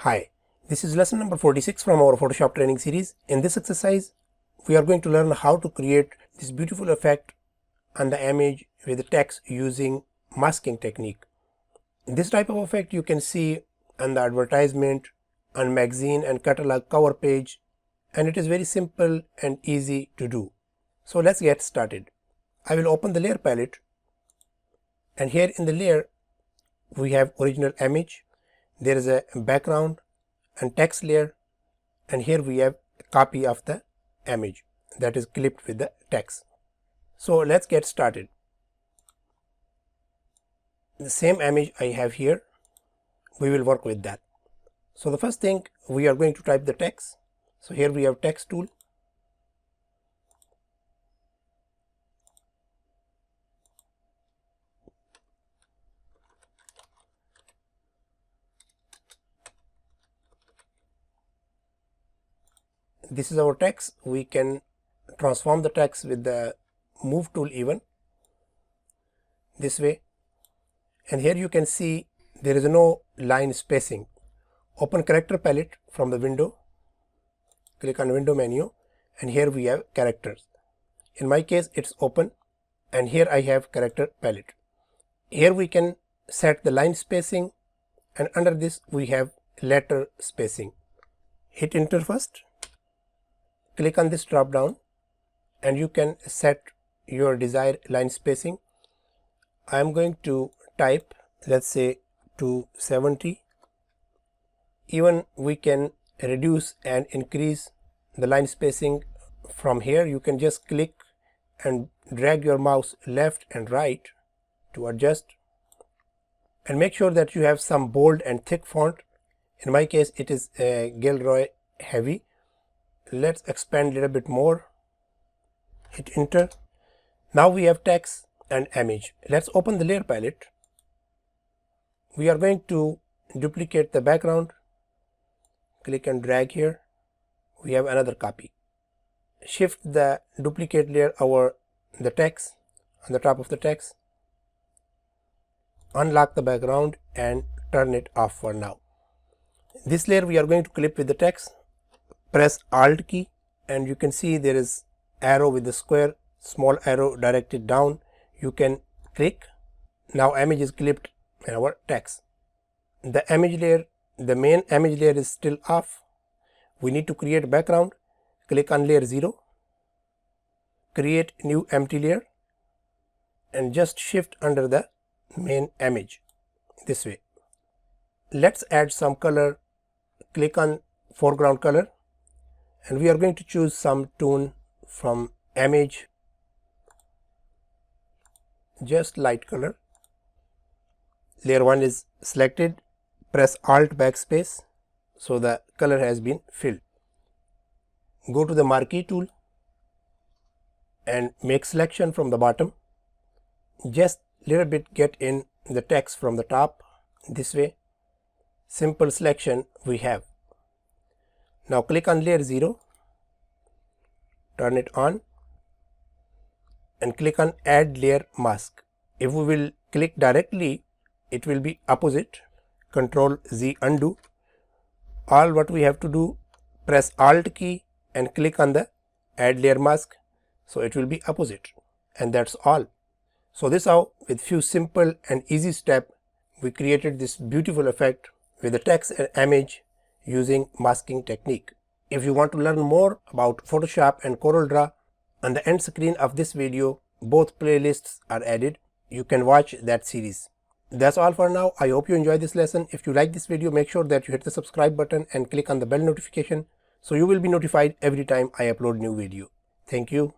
Hi, this is lesson number 46 from our Photoshop training series. In this exercise, we are going to learn how to create this beautiful effect on the image with the text using masking technique. This type of effect you can see on the advertisement, on magazine and catalog cover page, and it is very simple and easy to do. So let's get started. I will open the layer palette, and here in the layer we have original image. There is a background and text layer, and here we have a copy of the image that is clipped with the text. So let's get started. The same image I have here, we will work with that. So the first thing, we are going to type the text. So here we have text tool. This is our text. We can transform the text with the move tool even this way, and here you can see there is no line spacing. Open character palette from the window, click on window menu, and here we have characters. In my case it's open, and here I have character palette. Here we can set the line spacing, and under this we have letter spacing. Hit enter first. Click on this drop down and you can set your desired line spacing. I am going to type, let's say 270. Even we can reduce and increase the line spacing from here. You can just click and drag your mouse left and right to adjust, and make sure that you have some bold and thick font. In my case it is CorelDraw heavy. Let's expand a little bit more. Hit enter. Now we have text and image. Let's open the layer palette. We are going to duplicate the background. Click and drag here. We have another copy. Shift the duplicate layer over the text, on the top of the text. Unlock the background and turn it off for now. This layer we are going to clip with the text. Press Alt key and you can see there is arrow with the square, small arrow directed down. You can click. Now image is clipped in our text. The image layer, the main image layer is still off. We need to create background. Click on layer 0, create new empty layer, and just shift under the main image this way. Let's add some color. Click on foreground color, and we are going to choose some tone from image, just light color. Layer 1 is selected. Press Alt backspace so the color has been filled. Go to the marquee tool and make selection from the bottom. Just little bit get in the text from the top this way. Simple selection we have. Now click on layer 0, turn it on, and click on add layer mask. If we will click directly, it will be opposite. Control Z undo. All what we have to do, press Alt key and click on the add layer mask, so it will be opposite, and that's all. So this how, with few simple and easy steps, we created this beautiful effect with the text and image using masking technique. If you want to learn more about Photoshop and CorelDraw, on the end screen of this video both playlists are added. You can watch that series. That's all for now. I hope you enjoyed this lesson. If you like this video, make sure that you hit the subscribe button and click on the bell notification so you will be notified every time I upload new video. Thank you.